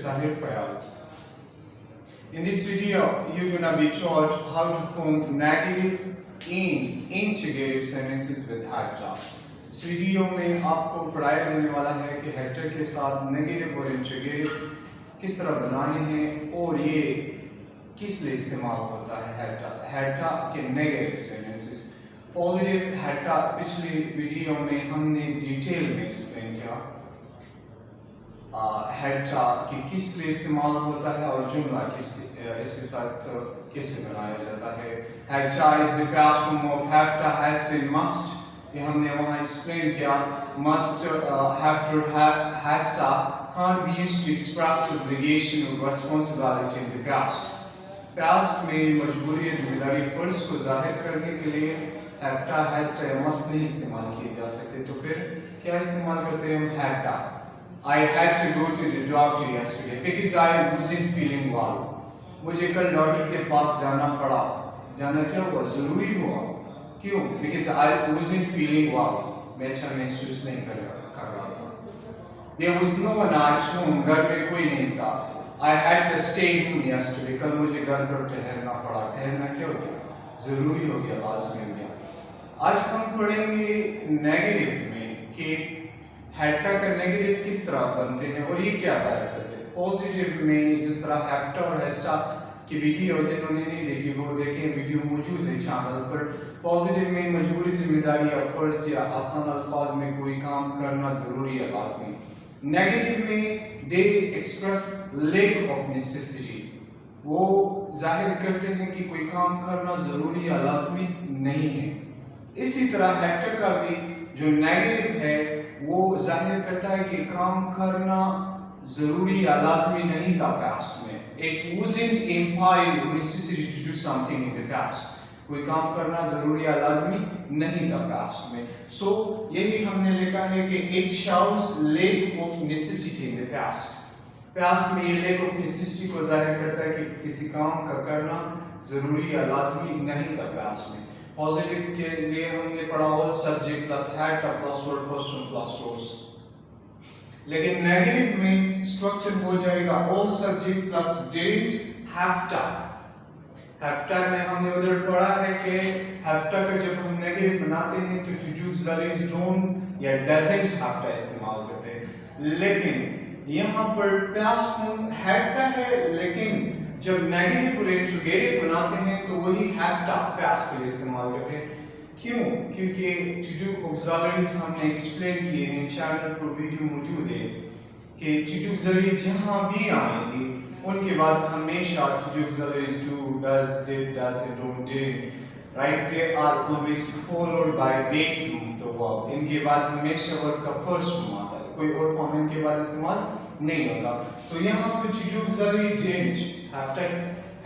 Zahir Fayaz. In this video, you're gonna be taught how to form negative and integrative sentences with hector. इस video में आपको पढ़ाया जाने वाला है कि हेक्टर के साथ नेगेटिव और इंटीग्रेटिव किस तरह बनाने हैं और ये किस लिए इस्तेमाल होता है हेक्टर के नेगेटिव सेंटेंसेस। पॉजिटिव हेक्टर पिछली वीडियो में हमने डिटेल में एक्सप्लेन किया हेक्टर कि किस लिए इस्तेमाल होता है और जुमला इसके साथ कैसे बनाया जाता है। Hector is the past form of have, has and must. ये हमने वहाँ एक्सप्लेन किया must, have to, has to can't be used to express obligation or responsibility in the past. Past में मजबूरी जिम्मेदारी फर्ज को जाहिर करने के लिए have to, has to या must नहीं इस्तेमाल किए जा सकते। तो फिर क्या इस्तेमाल करते हैं हम had to। I had to go to the doctor yesterday because I wasn't feeling well. मुझे कल डॉक्टर के पास जाना पड़ा। जाना क्या हुआ? जरूरी हुआ। क्यों? Because I wasn't feeling well. मैं अच्छा महसूस नहीं कर रहा था। There was no one at home. घर में कोई नहीं था। I had to stay home yesterday. कल मुझे घर पर ठहरना पड़ा। ठहरना क्या हो गया? जरूरी हो गया, लाज़मी हो गया। आज हम पढ़ेंगे नेगेटिव में कि हेक्टर का नेगेटिव किस तरह बनते हैं और ये क्या जाहिर करते हैं। पॉजिटिव में जिस तरह हेक्टर और हेस्टा की वीडियो जिन्होंने नहीं देखी वो देखें, वीडियो मौजूद है चैनल पर। पॉजिटिव में मजबूरी जिम्मेदारी या फर्ज या आसान अल्फाज में कोई काम करना जरूरी है, लाजमी। नेगेटिव में दे एक्सप्रेस लैक ऑफ नेसेसिटी, वो जाहिर करते हैं कि कोई काम करना जरूरी या लाजमी नहीं है। इसी तरह हेक्टर का भी जो नेगेटिव है वो जाहिर करता है कि काम करना जरूरी या लाजमी नहीं था पास्ट में। It wasn't implied or necessary to do something in the past. कोई काम करना जरूरी या लाजमी नहीं था पास्ट में। So यही हमने लिखा है कि it shows lack of necessity in the past. Past में ये lack of necessity को जाहिर करता है कि किसी काम का करना जरूरी या लाजमी नहीं था पास्ट में। पॉजिटिव के लिए हमने पढ़ा all subject plus had plus verb first one plus source। लेकिन नेगेटिव में स्ट्रक्चर हो जाएगा all subject plus did have to। have to में हमने उधर पढ़ा है कि have to का जब हम नेगेटिव बनाते हैं तो to do auxiliaries don't या doesn't have to इस्तेमाल करते हैं। लेकिन यहाँ पर past form had to है, लेकिन जब नेगेटिव और इंटीग्रेटिव बनाते हैं तो वही have to past के लिए इस्तेमाल करते हैं। क्यों? क्योंकि to do auxiliaries हमने एक्सप्लेन किए हैं, चैनल पर वीडियो मौजूद है कि to do auxiliaries जहाँ भी आएंगे उनके बाद हमेशा to do auxiliaries do, does, did, doesn't, don't, didn't, right? They are always followed by base form of the verb। इनके बाद हमेशा वर्ब का फर्स्ट फॉर्म आता है, कोई और फॉर्म इनके बाद इस्तेमाल नहीं होता। तो यहाँ पे to do auxiliary didn't,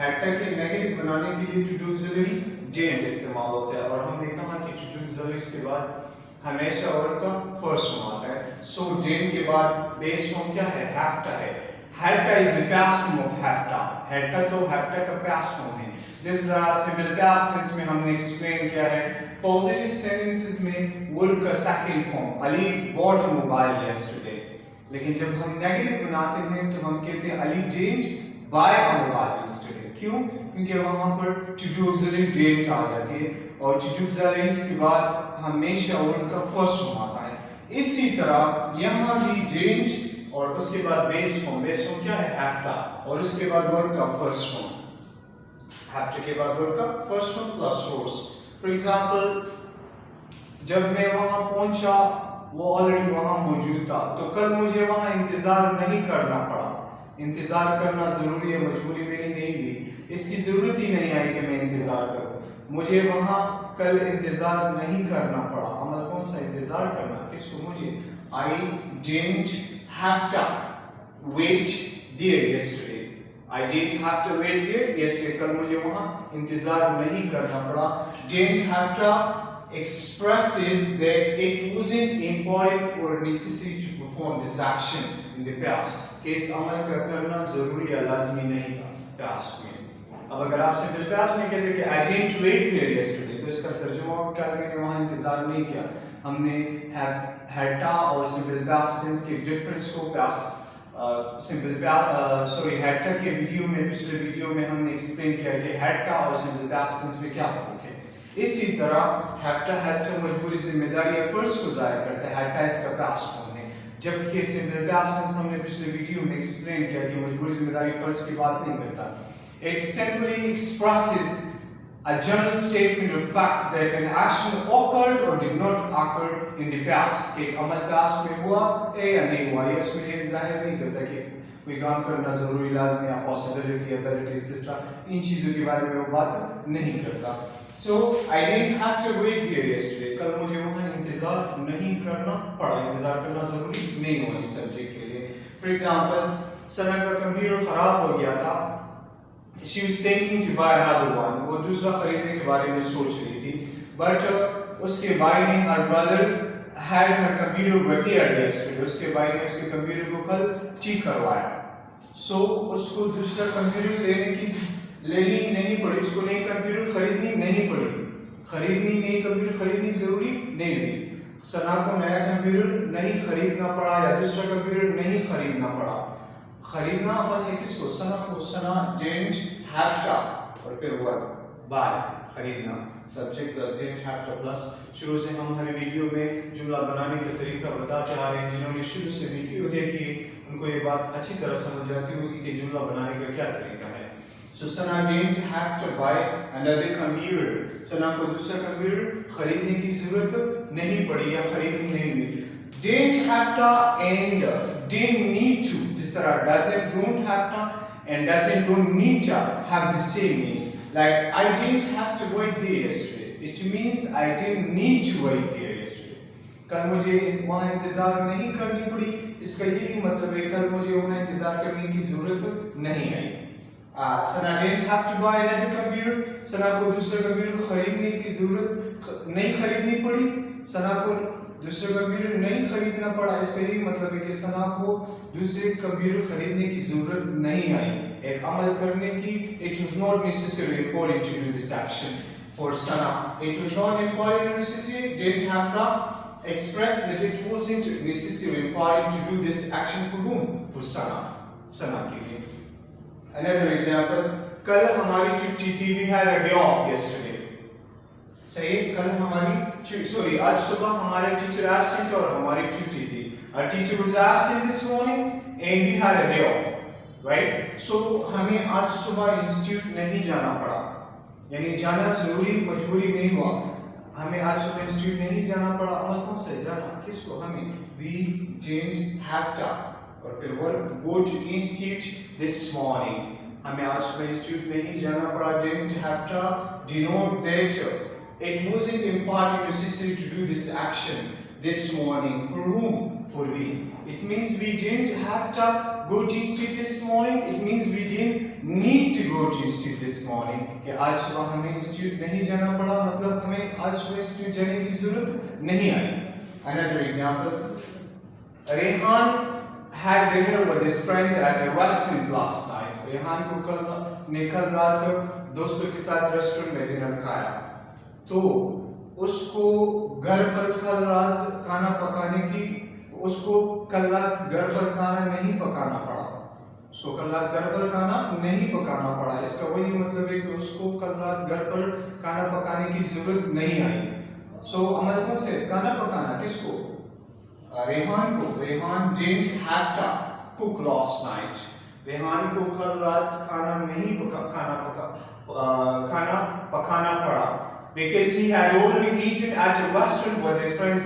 Hector के नेगेटिव बनाने के लिए to do auxiliary didn't इस्तेमाल होता है और हमने कहा कि to do auxiliaries के बाद हमेशा वर्ब का फर्स्ट फॉर्म आता है। So didn't के बाद बेस फॉर्म क्या है? have to है। had to is the past form of have to। had to तो have to का past form है। जिस तरह सिंपल past tense में हमने एक्सप्लेन किया है, पॉजिटिव सेंटेंसेस में वर्ब का second form Ali bought a mobile yesterday। लेकिन जब हम नेगेटिव बनाते हैं तो हम कहते हैं Ali didn't buy a mobile yesterday। क्यों? क्योंकि वहां पर to do auxiliary didn't आ जाती है और to do auxiliaries के बाद हमेशा वर्ब का फर्स्ट फॉर्म आता है। इसी तरह यहाँ भी didn't और उसके बाद बेस फॉर्म क्या है? have to और उसके बाद वर्ब का फर्स्ट फॉर्म। have to के बाद वर्ब का first form plus source. For example जब मैं वहां पहुंचा वो ऑलरेडी वहां मौजूद था तो कल मुझे वहां इंतजार नहीं करना पड़ा। इंतजार करना जरूरी है, मजबूरी मेरी नहीं हुई, इसकी जरूरत ही नहीं आई कि मैं इंतजार करूं। मुझे वहां कल इंतजार नहीं करना पड़ा। अमल कौन सा? इंतजार करना। किसको? मुझे। I didn't have to wait there yesterday। I didn't have to wait there yesterday। कल मुझे वहां इंतजार नहीं करना पड़ा। Didn't have to expresses that it wasn't important or necessary to perform this action in the past। कि इस अमल का करना जरूरी या लाजमी नहीं था पास्ट में। अब अगर आप सिंपल पास्ट में कहते कि I didn't wait there yesterday तो इसका तर्जुमा कल मैंने वहां इंतजार नहीं किया। हमने have had to और सिंपल पास्ट टेंस के डिफरेंस को पास्ट हैड टा के वीडियो में, पिछले वीडियो में हमने एक्सप्लेन किया कि हैड टा और सिंपल पास्ट टेंस में क्या फर्क है। इसी तरह हैव टा हैज टा मजबूरी जिम्मेदारी एफर्ट्स को जाहिर करता है, हैड टा इसका पास्ट फॉर्म है, जबकि सिंपल पास्ट टेंस हमने पिछले वीडियो में एक्सप्लेन किया कि मजबूरी जिम्मेदारी एफर्ट्स की बात नहीं करता। It simply expresses a general statement of fact that an action occurred or did not occur in the past। एक अमल पास्ट में हुआ है या नहीं हुआ, ये उसमें ये जाहिर नहीं करता कि कोई काम करना जरूरी, लाजमी या पॉसिबिलिटी, एबिलिटी एक्सेट्रा, इन चीजों के बारे में वो बात नहीं करता। So I didn't have to wait there yesterday। कल मुझे वहाँ इंतजार नहीं करना पड़ा, इंतजार करना जरूरी नहीं हुआ इस सब्जेक्ट के लिए। For example, सना का कंप्यूटर खराब हो गया था। She was thinking to buy another one। वो दूसरा खरीदने के बारे में सोच रही थी। But उसके भाई ने, her brother had her computer repaired yesterday। उसके भाई ने उसके कंप्यूटर को कल ठीक करवाया। So उसको दूसरा कंप्यूटर लेनी नहीं पड़ी, उसको नई कंप्यूटर खरीदनी नहीं पड़ी। नई कंप्यूटर खरीदनी जरूरी नहीं हुई। सना को नया कंप्यूटर नहीं खरीदना पड़ा या दूसरा कंप्यूटर नहीं खरीदना पड़ा। खरीदना अमल है किसको? सना को। सना didn't have to और फिर वर्ब बाय, खरीदना, subject plus didn't have to plus. शुरू से हम हर वीडियो में जुमला बनाने का तरीका बताते आ रहे हैं। जिन्होंने शुरू से वीडियो देखी उनको ये बात अच्छी तरह समझ जाती होगी कि जुमला बनाने का क्या तरीका है। So Sana didn't have to buy another computer। सना को दूसरा कंप्यूटर खरीदने की जरूरत नहीं पड़ी या खरीदनी नहीं हुई। Didn't have to and didn't need to, जिस तरह doesn't, don't have to and doesn't, don't need to have the same meaning। Like I didn't have to wait there yesterday। It means I didn't need to wait there yesterday। कल मुझे वहाँ इंतजार नहीं करनी पड़ी, इसका यही मतलब है कल मुझे वहाँ इंतजार करने की जरूरत नहीं आई। सना didn't have to buy another computer। सना को दूसरा कंप्यूटर खरीदने की जरूरत नहीं खरीदनी पड़ी। सना को दूसरा कंप्यूटर नहीं खरीदना पड़ा, इसका यही मतलब है कि सना को दूसरे कंप्यूटर खरीदने की जरूरत नहीं आई एक अमल करने की। It was not necessary important to do this action for Sana। It was not important or necessary, didn't have to express that it wasn't necessary important to do this action for whom? For Sana, सना के लिए। Another example, कल हमारी छुट्टी थी। We had a day off yesterday। सही, कल हमारी आज सुबह हमारे टीचर absent और हमारी छुट्टी थी। Our teacher was absent this morning and we had a day off। Right? So हमें आज सुबह इंस्टीट्यूट नहीं जाना पड़ा, यानी जाना जरूरी मजबूरी नहीं हुआ। हमें आज सुबह इंस्टीट्यूट नहीं जाना पड़ा। अमल कौन सा है? जाना। किसको? हमें। We didn't have to और फिर verb go to institute this morning। हमें आज सुबह इंस्टीट्यूट नहीं जाना पड़ा। Didn't have to denote that it wasn't important necessary to do this action this morning for whom? For we। It means we didn't have to go to institute this morning। It means we didn't need to go to institute this morning। कि आज सुबह हमें institute नहीं जाना पड़ा, मतलब हमें आज सुबह इंस्टीट्यूट जाने की जरूरत नहीं आई। Another example, Rehan had dinner with his friends at a restaurant last night। Rehan को कल रात दोस्तों के साथ रेस्टोरेंट में डिनर खाया, तो उसको घर पर कल रात खाना पकाने की, उसको कल रात घर पर खाना नहीं पकाना पड़ा। उसको कल रात घर पर खाना नहीं पकाना पड़ा, इसका वही मतलब है कि उसको कल रात घर पर खाना पकाने की जरूरत नहीं आई। सो अमल कौन से? खाना पकाना। किसको? रेहान को। Rehan didn't have to cook last night। Rehan को कल रात खाना पकाना पड़ा because he had already eaten at a restaurant with his friends।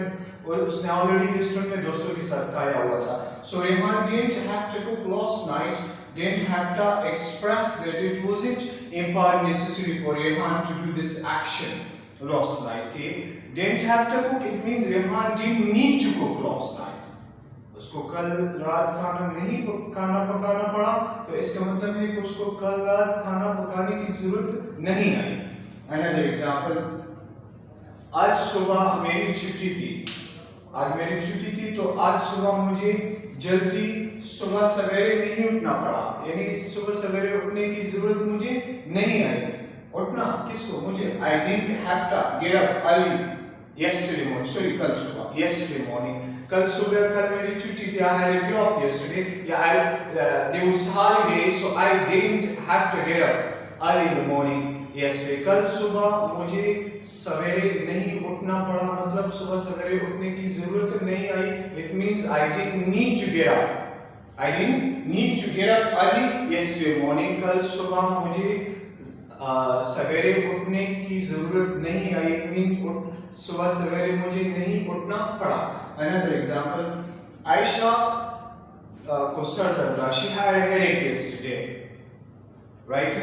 और उसने ऑलरेडी रेस्टोरेंट में दोस्तों के साथ खाया हुआ था। So Rehan didn't have to cook last night, didn't have to express that it wasn't important necessary for Rehan to do this action last night। Okay? Didn't have to cook, it means Rehan didn't need to cook last night। उसको कल रात खाना पकाना पड़ा, तो इसका मतलब है कि उसको कल रात खाना पकाने की जरूरत नहीं आई। Another example, आज सुबह मेरी छुट्टी थी, तो आज सुबह मुझे जल्दी सुबह सवेरे नहीं उठना पड़ा, यानी सुबह सवेरे उठने की जरूरत मुझे नहीं आई। उठना किसको? मुझे। I didn't have to get up early yesterday morning, sorry, कल सुबह, yesterday morning, कल सुबह, कल मेरी छुट्टी थी, I had a day off yesterday, yeah, there was holiday, so I didn't have to get up early in the morning yesterday. कल सुबह मुझे सवेरे नहीं उठना पड़ा, मतलब सुबह सवेरे उठने की जरूरत नहीं आई, it means I didn't need to get up. I didn't need to get up early yesterday morning. कल सुबह मुझे सवेरे उठने की जरूरत नहीं आई, it means सुबह सवेरे मुझे नहीं उठना पड़ा. Another example, Aisha को सर दर्द था, she had a headache yesterday, right?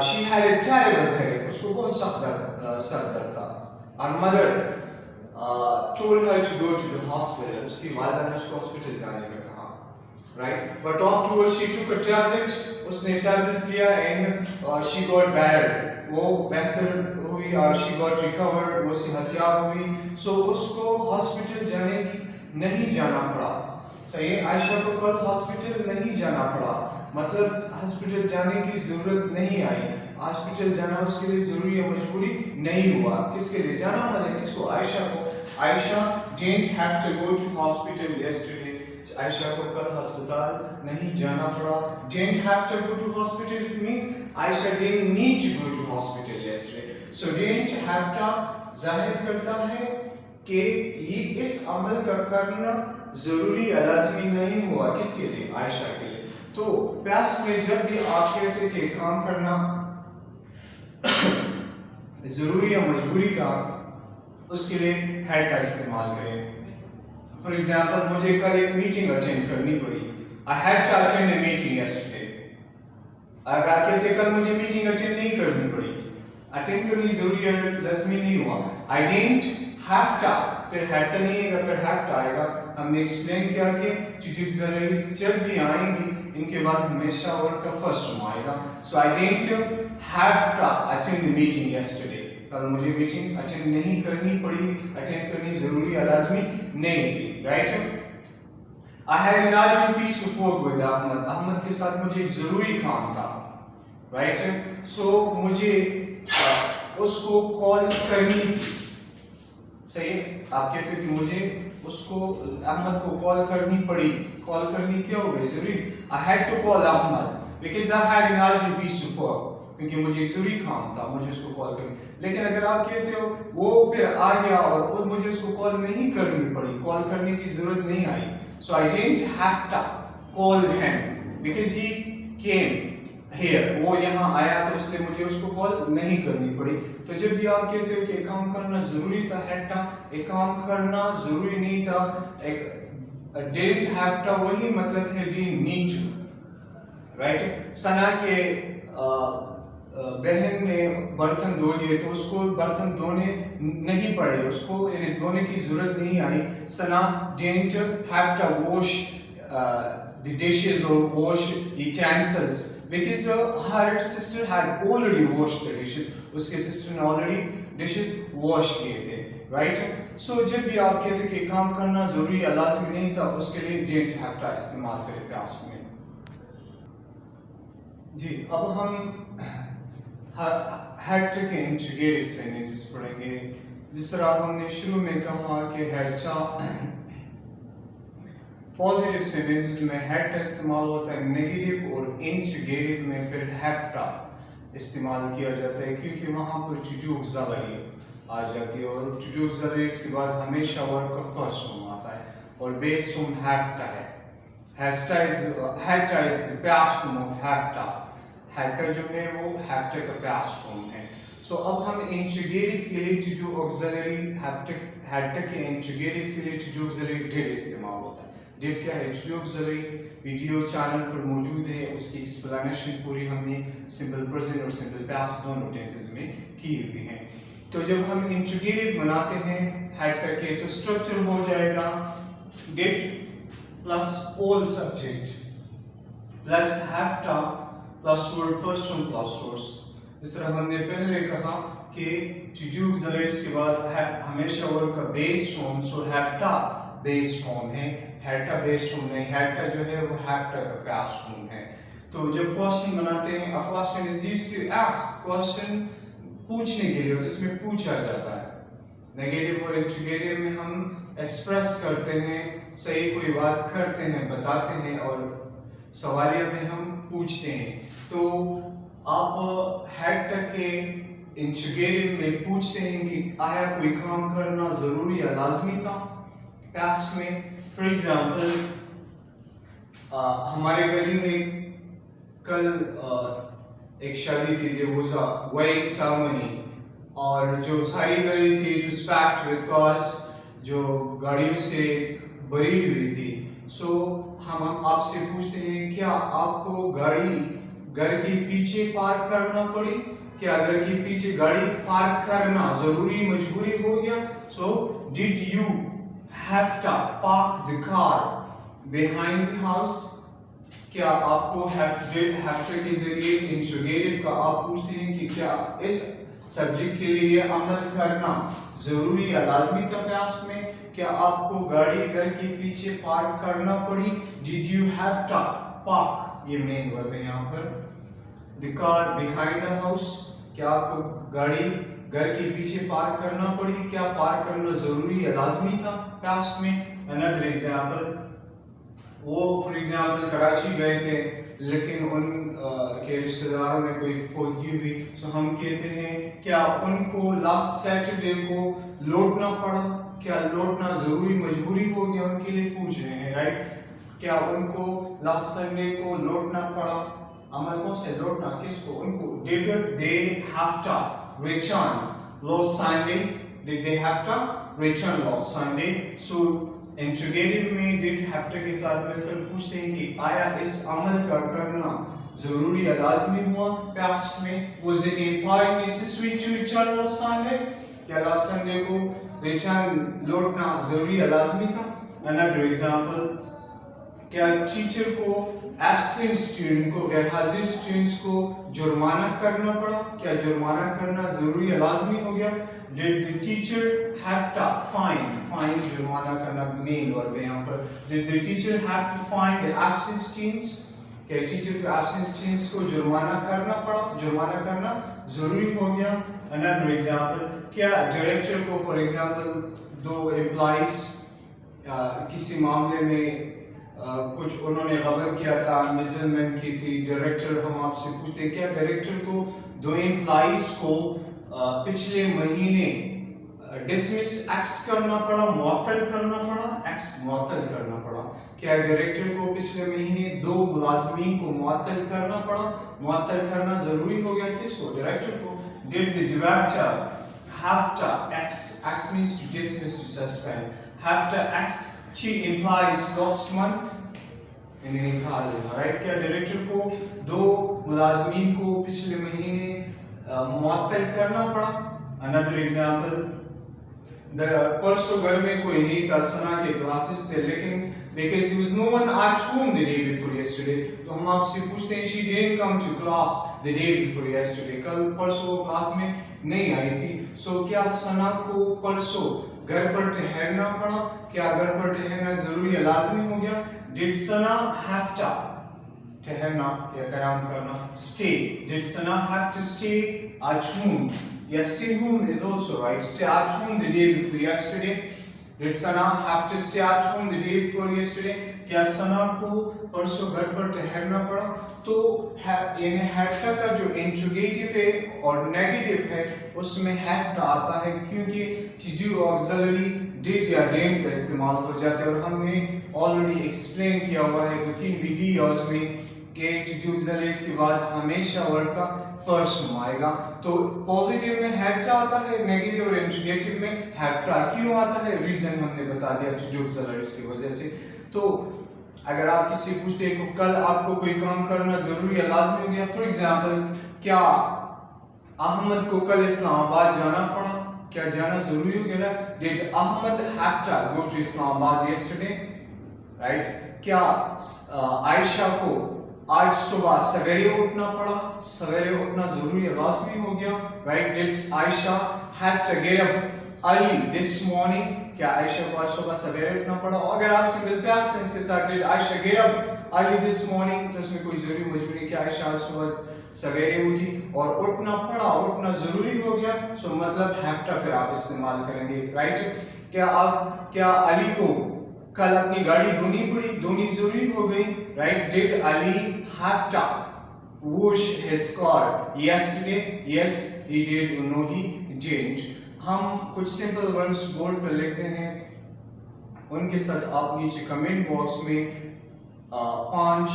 She had a terrible headache, उसको बहुत सख्त सर दर्द था. Our mother told her to go to the hospital. उसकी वालिदा ने उसको हॉस्पिटल जाने का कहा, right? But afterwards she took a tablet. उसने टैबलेट लिया and she got better. वो बेहतर हुई और she got recovered. वो सेहतयाब हुई. So उसको हॉस्पिटल जाने की नहीं जाना पड़ा. सही है, आयशा को कल हॉस्पिटल नहीं जाना पड़ा, मतलब हॉस्पिटल जाने की जरूरत नहीं आई. हॉस्पिटल जाना उसके लिए जरूरी या मजबूरी नहीं हुआ. किसके लिए जाना, मतलब किसको, आयशा को. Ayesha didn't have to go to hospital yesterday. Ayesha को कल अस्पताल नहीं जाना पड़ा. Didn't have to go to hospital, it means Aisha didn't need to go to hospital yesterday. So didn't have to जाहिर करता है कि ये इस अमल का करना जरूरी या लाज़मी नहीं हुआ. किसके लिए, आयशा के लिए. तो प्यास में जब भी आप कहते कि काम करना जरूरी या मजबूरी का, उसके लिए हैड का इस्तेमाल करें. फॉर एग्जाम्पल, मुझे कल एक मीटिंग अटेंड करनी पड़ी. I had to attend a meeting yesterday. अगर कहते कल मुझे मीटिंग अटेंड नहीं करनी पड़ी, अटेंड करनी जरूरी है, लाज़मी नहीं हुआ. I didn't have to, फिर had to नहीं आएगा, फिर have to आएगा. हमने एक्सप्लेन किया कि to auxiliaries जब भी आएंगी इनके बाद हमेशा वर्ड का फर्स्ट फॉर्म आएगा. So I didn't have to attend the meeting yesterday. कल मुझे मीटिंग अटेंड नहीं करनी पड़ी, अटेंड करनी जरूरी या लाज़मी नहीं थी, right. I had an urgent piece of work with Ahmed. Ahmed के साथ मुझे एक जरूरी काम था, राइट. सो मुझे उसको कॉल करनी थी. सही है, आप कहते कि मुझे उसको अहमद को कॉल करनी पड़ी. कॉल करनी क्या हो गई, जरूरी. I had to call Ahmed because I had an urgent piece of work. क्योंकि मुझे एक जरूरी काम था, मुझे उसको कॉल करनी. लेकिन अगर आप कहते हो वो फिर आ गया और मुझे उसको कॉल नहीं करनी पड़ी, कॉल करने की जरूरत नहीं आई. So I didn't have to call him because he came here. वो यहाँ आया तो इसलिए मुझे उसको कॉल नहीं करनी पड़ी. तो जब भी आप कहते हो कि एक काम करना जरूरी था, had to, एक काम करना जरूरी नहीं था, एक didn't have to, वही मतलब है didn't need to, right. सना के बहन ने बर्तन धो लिए तो उसको बर्तन धोने नहीं पड़े, उसको धोने की जरूरत नहीं आई. सना didn't have to wash the dishes or wash utensils because her sister had already washed the dishes. उसके सिस्टर ने ऑलरेडी डिशेस वॉश किए थे, राइट. सो जब भी आप कहते कि काम करना जरूरी या लाजमी नहीं था, उसके लिए didn't have to इस्तेमाल करें प्यास में. जी, अब हम हैड के इंटीग्रेटिव सेंटेंसेस पढ़ेंगे. जिस तरह हमने शुरू में कहा कि हैड पॉजिटिव सेंटेंसेस में हैड का इस्तेमाल होता है, नेगेटिव और इंटीग्रेटिव में फिर हैव का इस्तेमाल किया जाता है, क्योंकि वहाँ पर टू डू ऑक्सिलरी आ जाती है और टू डू ऑक्सिलरी के बाद हमेशा वर्ब का फर्स्ट फॉर्म आता है और बेस फॉर्म हैव का है. Had is the past form of have. Had जो है वो हैव का पास्ट फॉर्म है. सो अब हम इंटीग्रेटिव के लिए टू डू ऑक्सिलरी हैड के इंटीग्रेटिव के लिए टू डू ऑक्सिलरी डिड इस्तेमाल होता है. डिड क्या है, to do auxiliary video channel पर मौजूद है, उसकी एक्सप्लेनेशन पूरी हमने सिंपल प्रेजेंट और सिंपल पास्ट दोनों टेंसेस में की हुई है. तो जब हम इंटीग्रेटिव बनाते हैं हैड के तो स्ट्रक्चर हो जाएगा did plus all subject plus have plus word first form plus source. इस तरह हमने पहले कहा कि टू डू ऑक्सिलरीज के बाद हमेशा वर्ब का बेस फॉर्म, सो हैव टा बेस फॉर्म है, हैड टा बेस फॉर्म नहीं, हैड टा जो है वो हैव टा का पास्ट फॉर्म है. तो जब क्वेश्चन बनाते हैं, a question is used to ask, question पूछने के लिए होता है, इसमें पूछा जाता है। नेगेटिव और इंट्रोगेटिव में हम एक्सप्रेस करते हैं, सही कोई बात करते हैं, बताते हैं, और सवालिया में हम पूछते हैं। तो आप हैड तक के इंट्रोगेटिव में पूछते हैं कि आया कोई काम करना जरूरी या लाजमी था पास्ट में। फॉर एग्जाम्पल हमारे गली में कल एक शादी थी, जो वाज अ वेडिंग सेरेमनी, और जो सारी गली थी जो पैक्ड विद कार्स, जो गाड़ियों से भरी हुई थी। सो हम आपसे पूछते हैं, क्या आपको गाड़ी घर के पीछे पार्क करना पड़ी? क्या घर के पीछे गाड़ी पार्क करना जरूरी मजबूरी हो गया? So did you have to park the car behind the house? क्या आपको हैव के जरिए इंट्रोगेटिव का आप पूछते हैं कि क्या इस सब्जेक्ट के लिए अमल करना जरूरी या लाजमी था पास्ट में? क्या आपको गाड़ी घर के पीछे पार्क करना पड़ी? Did you have to park, ये मेन वर्ब है यहाँ पर, the car behind the house. क्या आपको गाड़ी घर के पीछे पार्क करना पड़ी? क्या पार्क करना जरूरी या लाजमी था पास्ट में? अनदर एग्जांपल, वो फॉर एग्जांपल कराची गए थे, लेकिन उन के रिश्तेदारों में कोई फौतगी हुई, तो हम कहते हैं क्या उनको लास्ट सैटरडे को लौटना पड़ा? क्या लौटना जरूरी मजबूरी हो गया उनके लिए? पूछ रहे हैं, राइट? क्या उनको लास्ट संडे को लौटना पड़ा? अमल कौन से लौटना, किसको? उनको। Did they have to return last Sunday? Did they have to return last Sunday? So interrogative में डिड हैव टू के साथ मिलकर पूछते हैं कि आया इस अमल का करना जरूरी या लाजमी हुआ पास्ट में? Was it implied necessary to return last Sunday? क्या लास्ट संडे को रिटर्न लौटना जरूरी या लाजमी था? अनदर एग्जांपल, क्या टीचर को एब्सेंट स्टूडेंट को, गैरहाजिर स्टूडेंट्स को जुर्माना करना पड़ा? क्या जुर्माना करना जरूरी या लाजमी हो गया? Did the teacher have to fine? Fine जुर्माना करना मेन वर्ब है यहाँ पर। Did the teacher have to fine the absent students? क्या टीचर को एब्सेंट स्टूडेंट्स को जुर्माना करना पड़ा? जुर्माना करना जरूरी हो गया। Another example, क्या डायरेक्टर को फॉर एग्जांपल दो एम्प्लॉइज किसी मामले में कुछ उन्होंने गलत किया था, मिसमेंट की थी, डायरेक्टर, हम आपसे पूछते हैं क्या डायरेक्टर को दो एम्प्लॉइज को पिछले महीने डिसमिस एक्स करना पड़ा, मुअत्तल करना पड़ा? एक्स मुअत्तल करना पड़ा। क्या डायरेक्टर को पिछले महीने दो मुलाजमीन को मुअत्तल करना पड़ा? मुअत्तल करना जरूरी हो गया किसको? डायरेक्टर को। Did the director have to X? X means to dismiss, to suspend. Have to X she implies last month इन्हें निकाल लेना, राइट? क्या डायरेक्टर को दो मुलाजमीन को पिछले महीने मुअत्तल करना पड़ा? Another example, परसों घर में कोई नहीं था, सना के क्लासेस थे, लेकिन because there was no one at home the day before yesterday, तो हम आपसे पूछते हैं she didn't come to class the day before yesterday, कल परसों क्लास में नहीं आई थी। So क्या सना को परसों घर पर ठहरना पड़ा? क्या घर पर ठहरना जरूरी या लाजमी हो गया? Did Sana have to ठहरना या क़याम करना? Stay. Did Sana have to stay at home? Yes, stay home is also right. Stay at home the day before yesterday. Did Sana have to stay at home the day before yesterday? क्या सना को परसों घर पर ठहरना पड़ा? तो यानी have का जो इंट्रोगेटिव है और नेगेटिव है उसमें हैव आता है, क्योंकि to do ऑक्सिलरी did या didn't का इस्तेमाल हो जाता है, और हमने ऑलरेडी एक्सप्लेन किया हुआ है 2-3 वीडियोस में कि to do ऑक्सिलरी के बाद हमेशा वर्ब का फर्स्ट फॉर्म आएगा। तो पॉजिटिव में हैव आता है, नेगेटिव और इंट्रोगेटिव में हैव क्यों आता है? रीजन हमने बता दिया to do ऑक्सिलरी की वजह से। तो अगर आप किसी पूछते हैं कि कल आपको कोई काम करना जरूरी या लाजमी हो गया, फॉर एग्जांपल क्या अहमद को कल इस्लामाबाद जाना पड़ा? क्या जाना जरूरी हो गया? Did Ahmed have to go to Islamabad yesterday? Right? क्या आयशा को आज सुबह सवेरे उठना पड़ा? सवेरे उठना जरूरी या लाजमी हो गया? Right? Did Aisha have to get up early this morning? क्या आयशा को आज सुबह सवेरे उठना पड़ा? अगर आप सिंपल पास्ट टेंस के साथ did Ayesha get up early this morning, तो उसमें कोई जरूरी मजबूरी कि आयशा आज सुबह सवेरे उठी और उठना पड़ा, उठना जरूरी हो गया, सो मतलब हैव टू फिर आप इस्तेमाल करेंगे, राइट? क्या अली को कल अपनी गाड़ी धोनी पड़ी? धोनी जरूरी हो गई, right? Did Ali have to wash his car yesterday? Yes, he did. No, he didn't. हम कुछ सिंपल वर्ड्स बोर्ड पर लिखते हैं, उनके साथ आप नीचे कमेंट बॉक्स में 5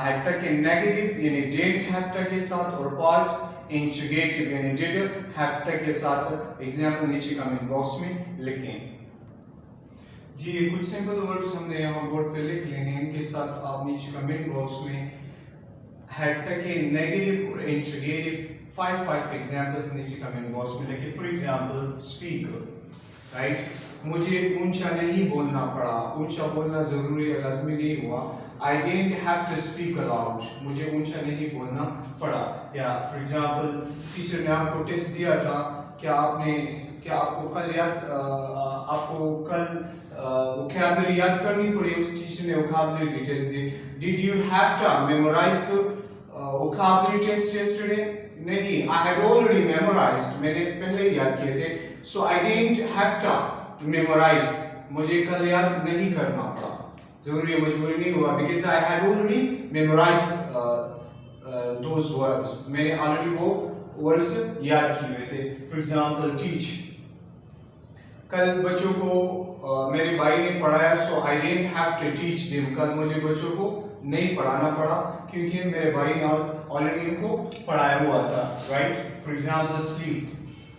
हैव टू के नेगेटिव यानी didn't have to के साथ और 5 इंट्रोगेटिव यानी did have to के साथ एग्जाम्पल नीचे कमेंट बॉक्स में लिखें। जी ये कुछ सिंपल वर्ड्स हमने यहाँ बोर्ड पे लिख लिए हैं, इनके साथ आप नीचे कमेंट बॉक्स में had to के नेगेटिव और इंट्रोगेटिव 5 एग्जांपल्स नीचे कमेंट बॉक्स में लिखिए। For example speak, right? मुझे ऊंचा नहीं बोलना पड़ा, ऊंचा बोलना जरूरी है, लाजमी नहीं हुआ। I didn't have to speak aloud, मुझे ऊंचा नहीं बोलना पड़ा। या फॉर एग्जांपल टीचर ने आपको टेस्ट दिया था, क्या आपको कल वोकैबुलरी याद करनी पड़ी? उस टीचर ने वोकैबुलरी की टेस्ट दी। Did you have to memorize the vocabulary test yesterday? नहीं, I had already memorized, मैंने पहले ही याद किए थे। So I didn't have to memorize, मुझे कल याद नहीं करना पड़ा, जरूरी मजबूरी नहीं हुआ, because I had already memorized those verbs, मैंने already वो वर्ड्स याद किए हुए थे। For example, teach, कल बच्चों को मेरे भाई ने पढ़ाया, so I didn't have to teach them, कल मुझे बच्चों को नहीं पढ़ाना पड़ा क्योंकि मेरे भाई ने ऑलरेडी इनको पढ़ाया हुआ था, राइट? फॉर एग्जांपल स्लीप,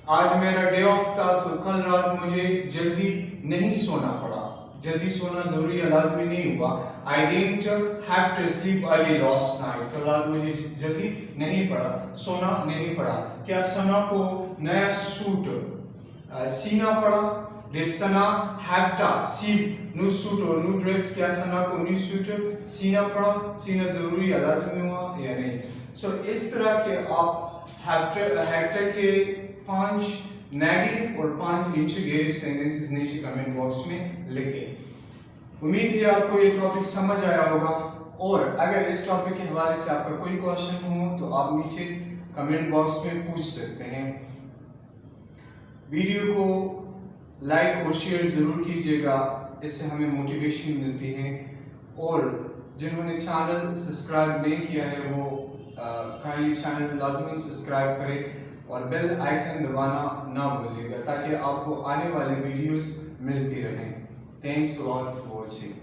आज मेरा डे ऑफ था तो कल रात मुझे जल्दी नहीं सोना पड़ा, जल्दी सोना जरूरी है, लाजमी नहीं हुआ। I didn't have to sleep early last night, कल रात मुझे जल्दी नहीं पड़ा, सोना नहीं पड़ा। क्या सना को नया सूट सीना पड़ा? Did Sana have to see new suit or new dress? क्या सना को न्यू सूट सीना पड़ा? सीना जरूरी है, लाजमी हुआ या नहीं? सो इस तरह के आप have to के 5 नेगेटिव और 5 इंट्रोगेटिव सेंटेंसेस नीचे कमेंट बॉक्स में लिखें। उम्मीद है आपको ये टॉपिक समझ आया होगा, और अगर इस टॉपिक के हवाले से आपका कोई क्वेश्चन हो तो आप नीचे कमेंट बॉक्स में पूछ सकते हैं। वीडियो को लाइक और शेयर ज़रूर कीजिएगा, इससे हमें मोटिवेशन मिलती है। और जिन्होंने चैनल सब्सक्राइब नहीं किया है वो काइंडली चैनल लाजमी सब्सक्राइब करें और बेल आइकन दबाना ना भूलिएगा ताकि आपको आने वाली वीडियोस मिलती रहें। Thanks a lot for watching.